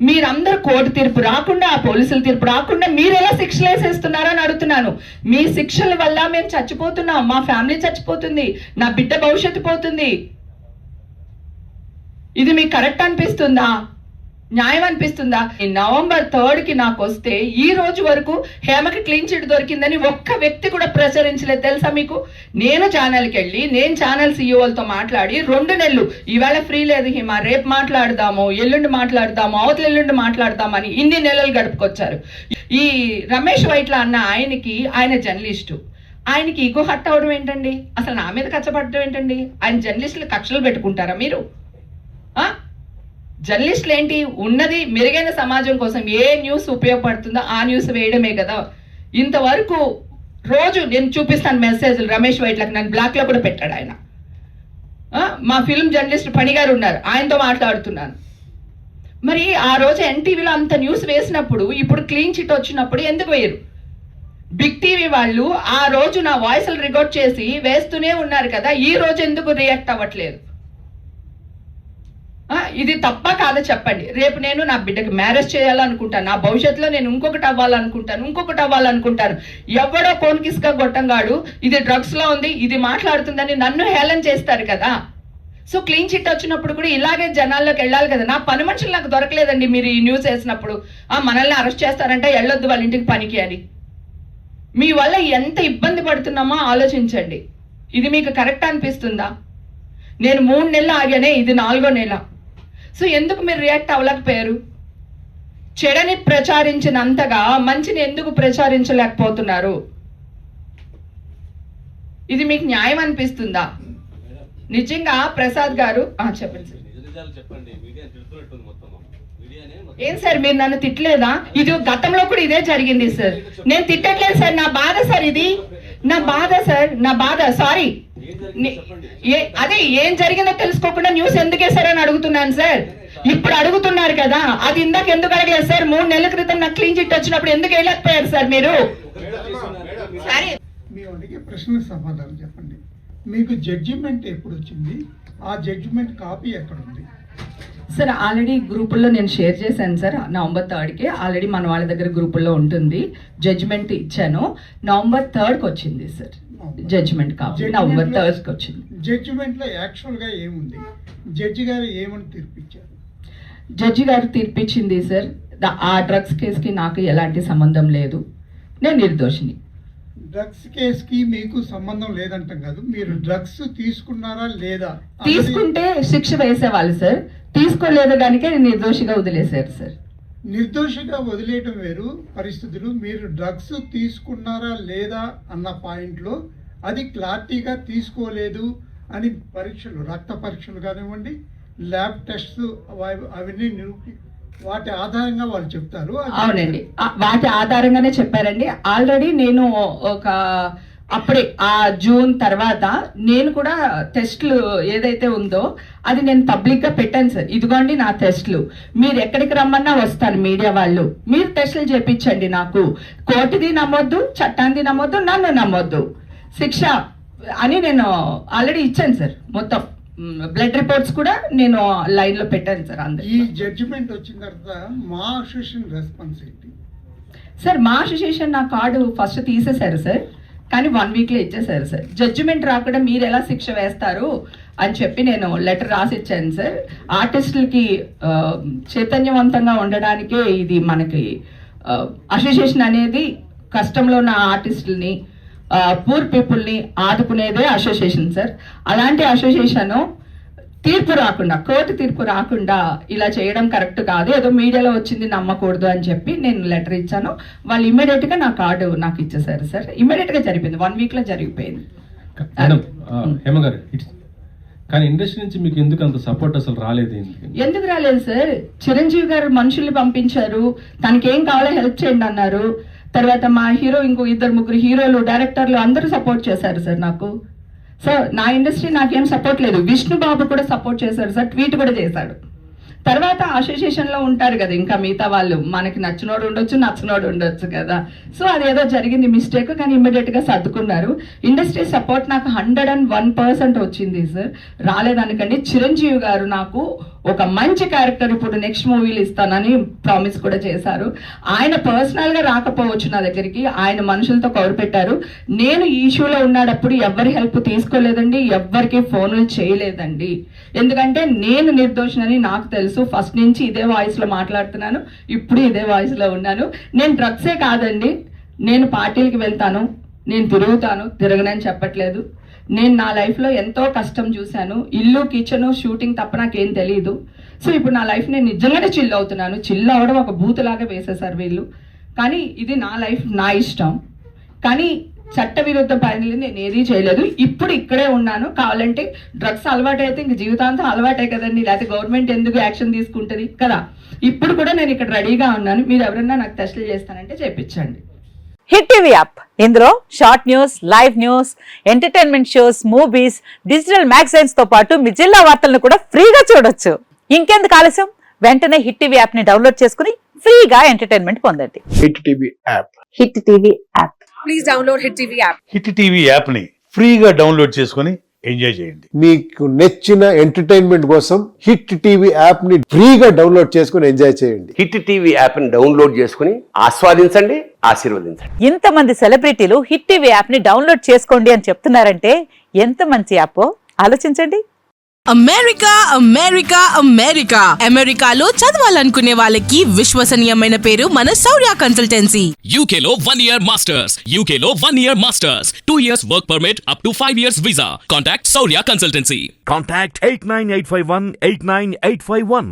మీరందరూ కోర్టు తీర్పు రాకుండా, ఆ పోలీసుల తీర్పు రాకుండా మీరు ఎలా శిక్షలు వేసేస్తున్నారో అని అడుగుతున్నాను. మీ శిక్షల వల్ల మేము చచ్చిపోతున్నాం, మా ఫ్యామిలీ చచ్చిపోతుంది, నా బిడ్డ భవిష్యత్తు పోతుంది. ఇది మీకు కరెక్ట్ అనిపిస్తుందా? న్యాయం అనిపిస్తుందా? నవంబర్ 3కి నాకు వస్తే ఈ రోజు వరకు హేమకి క్లీన్ చిట్ దొరికిందని ఒక్క వ్యక్తి కూడా ప్రచురించలేదు తెలుసా మీకు? నేను ఛానల్కి వెళ్ళి, నేను ఛానల్ సీఈఓలతో మాట్లాడి 2 నెలలు, ఈవేళ ఫ్రీ లేదు హేమ, రేపు మాట్లాడదాము, ఎల్లుండి మాట్లాడదాము, అవతల ఎల్లుండి మాట్లాడదామని ఇన్ని నెలలు గడుపుకొచ్చారు. ఈ రమేష్ వైట్ల అన్న ఆయన జర్నలిస్టు, ఆయనకి ఈగో హట్ అవడం ఏంటండి? అసలు నా మీద కచ్చపడడం ఏంటండి? ఆయన జర్నలిస్టులు కక్షలు పెట్టుకుంటారా మీరు? జర్నలిస్టులు ఏంటి, ఉన్నది మెరుగైన సమాజం కోసం ఏ న్యూస్ ఉపయోగపడుతుందో ఆ న్యూస్ వేయడమే కదా. ఇంతవరకు రోజు నేను చూపిస్తాను మెసేజ్లు రమేష్ వైట్లకు, నన్ను బ్లాక్లో కూడా పెట్టాడు ఆయన. మా ఫిల్మ్ జర్నలిస్ట్ పని గారు ఉన్నారు, ఆయనతో మాట్లాడుతున్నాను. మరి ఆ రోజు ఎన్టీవీలో అంత న్యూస్ వేసినప్పుడు, ఇప్పుడు క్లీన్ చిట్ వచ్చినప్పుడు ఎందుకు వేయరు? బిగ్ టీవీ వాళ్ళు ఆ రోజు నా వాయిస్లు రికార్డ్ చేసి వేస్తూనే ఉన్నారు కదా, ఈ రోజు ఎందుకు రియాక్ట్ అవ్వట్లేదు? ఇది తప్ప కాదా చెప్పండి. రేపు నేను నా బిడ్డకి మ్యారేజ్ చేయాలనుకుంటాను, నా భవిష్యత్తులో నేను ఇంకొకటి అవ్వాలనుకుంటాను. ఎవడో కోన్కిస్కా గొట్టంగాడు ఇది డ్రగ్స్ లో ఉంది, ఇది మాట్లాడుతుందని నన్ను హేళన చేస్తారు కదా. సో క్లీన్ చిట్ వచ్చినప్పుడు కూడా ఇలాగే జనాల్లోకి వెళ్ళాలి కదా. నా పని మనుషులు నాకు దొరకలేదండి. మీరు ఈ న్యూస్ వేసినప్పుడు మనల్ని అరెస్ట్ చేస్తారంటే వెళ్ళొద్దు వాళ్ళ ఇంటికి పనికి అని. మీ వల్ల ఎంత ఇబ్బంది పడుతున్నామో ఆలోచించండి. ఇది మీకు కరెక్ట్ అనిపిస్తుందా? నేను 3 నెలలు ఆగానే, ఇది 4వ నెల. సో ఎందుకు మీరు రియాక్ట్ అవ్వలేకపోయారు? చెడని ప్రచారించినంతగా మంచిని ఎందుకు ప్రచారించలేకపోతున్నారు? ఇది మీకు న్యాయం అనిపిస్తుందా? నిజంగా ప్రసాద్ గారు చెప్పండి సార్. ఏం సార్ మీరు నన్ను తిట్టలేదా? ఇది గతంలో కూడా ఇదే జరిగింది సార్. నేను తిట్టట్లేదు సార్, నా బాధ సార్, ఇది నా బాధ సారీ. అదే ఏం జరిగిందో తెలుసుకోకుండా న్యూస్ ఎందుకు వేసారని అడుగుతున్నాను సార్. ఇప్పుడు అడుగుతున్నారు కదా, అది ఇందాక ఎందుకు అడగలేదు సార్? 3 నెలల క్రితం నాకు క్లీన్ చిట్ వచ్చినప్పుడు ఎందుకు వెళ్ళకపోయారు సార్ మీరు? సరే, మీ అడిగే ప్రశ్నకు సమాధానం చెప్పండి. మీకు జడ్జిమెంట్ ఎప్పుడు వచ్చింది? ఆ జడ్జిమెంట్ కాపీ ఎక్కడ ఉంది సార్? ఆల్రెడీ గ్రూపుల్లో నేను షేర్ చేశాను సార్. నవంబర్ 3కి ఆల్రెడీ మన వాళ్ళ దగ్గర గ్రూపుల్లో ఉంటుంది. జడ్జిమెంట్ ఇచ్చాను. నవంబర్ 3కి వచ్చింది సార్ జడ్జిమెంట్ కాపీ. నవంబర్ 3కి వచ్చింది. జడ్జిమెంట్ లో యాక్చువల్ గా ఏముంది? జడ్జి గారు ఏమని తీర్పిచ్చారు? జడ్జి గారు తీర్పిచ్చింది సార్, ఆ డ్రగ్స్ కేసుకి నాకు ఎలాంటి సంబంధం లేదు, నేను నిర్దోషిని. డ్రగ్స్ కేసుకి మీకు సంబంధం లేదంటాం కాదు, మీరు డ్రగ్స్ తీసుకున్నారా లేదా? తీసుకుంటే శిక్ష వేసేవాళ్ళు సార్, తీసుకోలేదు కనుక నిర్దోషిగా వదిలేశారు సార్. నిర్దోషిగా వదిలేయటం వేరు పరిస్థితులు. మీరు డ్రగ్స్ తీసుకున్నారా లేదా అన్న పాయింట్లో అది క్లారిటీగా తీసుకోలేదు అని పరీక్షలు, రక్త పరీక్షలు కానివ్వండి, ల్యాబ్ టెస్ట్ అవన్నీ వాటి ఆధారంగా వాళ్ళు చెప్తారు. అవునండి, వాటి ఆధారంగానే చెప్పారండి. ఆల్రెడీ నేను అప్పుడే ఆ జూన్ తర్వాత నేను కూడా టెస్ట్లు ఏదైతే ఉందో అది నేను పబ్లిక్ గా పెట్టాను సార్. ఇదిగోండి నా టెస్ట్లు, మీరు ఎక్కడికి రమ్మన్నా వస్తాను, మీడియా వాళ్ళు మీరు టెస్టులు చేపించండి, నాకు కోర్టుది నమ్మొద్దు, చట్టాన్ని నమ్మొద్దు, నన్ను నమ్మొద్దు, శిక్ష అని నేను ఆల్రెడీ ఇచ్చాను సార్. మొత్తం బ్లడ్ రిపోర్ట్స్ కూడా నేను లైన్ లో పెట్టాను సార్. అందరూ ఈ జడ్జిమెంట్ వచ్చిన తర్వాత మా అసోసియేషన్ రెస్పాన్స్ ఏంటి సార్? మా అసోసియేషన్ నా కార్డు ఫస్ట్ తీసేశారు సార్, కానీ 1 వీక్లో ఇచ్చేసారు సార్. జడ్జిమెంట్ రాకుండా మీరు ఎలా శిక్ష వేస్తారు అని చెప్పి నేను లెటర్ రాసి ఇచ్చాను సార్. ఆర్టిస్టులకి చైతన్యవంతంగా ఉండడానికే ఇది మనకి అసోసియేషన్ అనేది, కష్టంలో ఉన్న ఆర్టిస్టులని, పూర్ పీపుల్ని ఆదుకునేదే అసోసియేషన్ సార్. అలాంటి అసోసియేషన్ తీర్పు రాకుండా, కోర్టు తీర్పు రాకుండా ఇలా చేయడం కరెక్ట్ కాదు, ఏదో మీడియాలో వచ్చింది నమ్మకూడదు అని చెప్పి నేను లెటర్ ఇచ్చాను. వాళ్ళు ఇమ్మీడియట్ గా నా కార్డు నాకు ఇచ్చేసారు సార్. ఇమ్మీడియట్ గా జరిపింది, 1 వీక్ లో జరిగిపోయింది. కానీ ఇండస్ట్రీ నుంచి మీకు ఎందుకు అంత సపోర్ట్ అసలు రాలేదు? ఎందుకు రాలేదు సార్? చిరంజీవి గారు మనుషుల్ని పంపించారు, తనకేం కావాలో హెల్ప్ చేయండి అన్నారు. తర్వాత మా హీరో, ఇంకో 2-3 హీరోలు, డైరెక్టర్లు అందరూ సపోర్ట్ చేశారు సార్ నాకు. సో నా ఇండస్ట్రీ నాకేం సపోర్ట్ లేదు. విష్ణు బాబు కూడా సపోర్ట్ చేశారు సార్, ట్వీట్ కూడా చేశాడు. తర్వాత అసోసియేషన్ లో ఉంటారు కదా ఇంకా మిగతా వాళ్ళు, మనకి నచ్చినోడు ఉండొచ్చు నచ్చనోడు ఉండొచ్చు కదా. సో అదేదో జరిగింది మిస్టేక్, కానీ ఇమ్మీడియట్ గా సర్దుకున్నారు. ఇండస్ట్రీ సపోర్ట్ నాకు 101% వచ్చింది సార్, రాలేదనుకండి. చిరంజీవి గారు నాకు ఒక మంచి క్యారెక్టర్ ఇప్పుడు నెక్స్ట్ మూవీలు ఇస్తానని ప్రామిస్ కూడా చేశారు. ఆయన పర్సనల్ గా రాకపోవచ్చు నా దగ్గరికి, ఆయన మనుషులతో కౌరు పెట్టారు. నేను ఈ ఇష్యూలో ఉన్నప్పుడు ఎవరి హెల్ప్ తీసుకోలేదండి, ఎవ్వరికి ఫోన్లు చేయలేదండి. ఎందుకంటే నేను నిర్దోషినని నాకు తెలుసు. ఫస్ట్ నుంచి ఇదే వాయిస్ లో మాట్లాడుతున్నాను, ఇప్పుడు ఇదే వాయిస్ లో ఉన్నాను. నేను డ్రగ్సే కాదండి, నేను పార్టీలకి వెళ్తాను, నేను తిరుగుతాను, తిరగనని చెప్పట్లేదు. నేను నా లైఫ్లో ఎంతో కష్టం చూశాను. ఇల్లు కిచెను షూటింగ్ తప్ప నాకేం తెలియదు. సో ఇప్పుడు నా లైఫ్ నేను నిజంగానే చిల్ అవుతున్నాను. చిల్ అవ్వడం ఒక బూతులాగా వేసేసారు వీళ్ళు. కానీ ఇది నా లైఫ్, నా ఇష్టం. కానీ చట్ట విరుద్ధ పనులు నేను ఏదీ చేయలేదు. ఇప్పుడు ఇక్కడే ఉన్నాను. కావాలంటే డ్రగ్స్ అలవాటు అయితే ఇంక జీవితాంతం అలవాటే కదండి, లేకపోతే గవర్నమెంట్ ఎందుకు యాక్షన్ తీసుకుంటుంది కదా. ఇప్పుడు కూడా నేను ఇక్కడ రెడీగా ఉన్నాను. మీరు ఎవరన్నా నాకు టెస్టులు చేస్తానంటే చేయించండి. హిట్ టీవీ యాప్, ఇందులో short news, live news, entertainment shows, movies, digital magazines తో పాటు మీ జిల్లా వార్తలను కూడా ఫ్రీగా చూడొచ్చు. ఇంకెందుకు ఆలస్యం, వెంటనే హిట్ టీవీ యాప్ ని డౌన్లోడ్ చేసుకుని ఫ్రీగా ఎంటర్టైన్మెంట్ పొందండి. Hit TV app. Hit TV app. Please download hit TV app. Hit TV యాప్ని ఫ్రీగా డౌన్లోడ్ చేసుకొని ఎంజాయ్ చేయండి. మీకు నచ్చిన ఎంటర్టైన్మెంట్ కోసం హిట్ టీవీ యాప్ ని ఫ్రీగా డౌన్లోడ్ చేసుకొని ఎంజాయ్ చేయండి. హిట్ టీవీ యాప్ ని డౌన్లోడ్ చేసుకుని ఆస్వాదించండి, ఆశీర్వదించండి. ఇంతమంది సెలబ్రిటీలు హిట్ టీవీ యాప్ ని డౌన్లోడ్ చేసుకోండి అని చెప్తున్నారంటే ఎంత మంచి యాప్ ఆలోచించండి. అమెరికా అమెరికా అమెరికా అమెరికాలో చదవాలనుకునే వాళ్ళకి విశ్వసనీయమైన పేరు మన శౌర్య కన్సల్టెన్సీ. UK లో 1 year masters. UK లో 1 year masters. 2 years work permit up to 5 years visa. Contact Saurya Consultancy. Contact 89851 89851.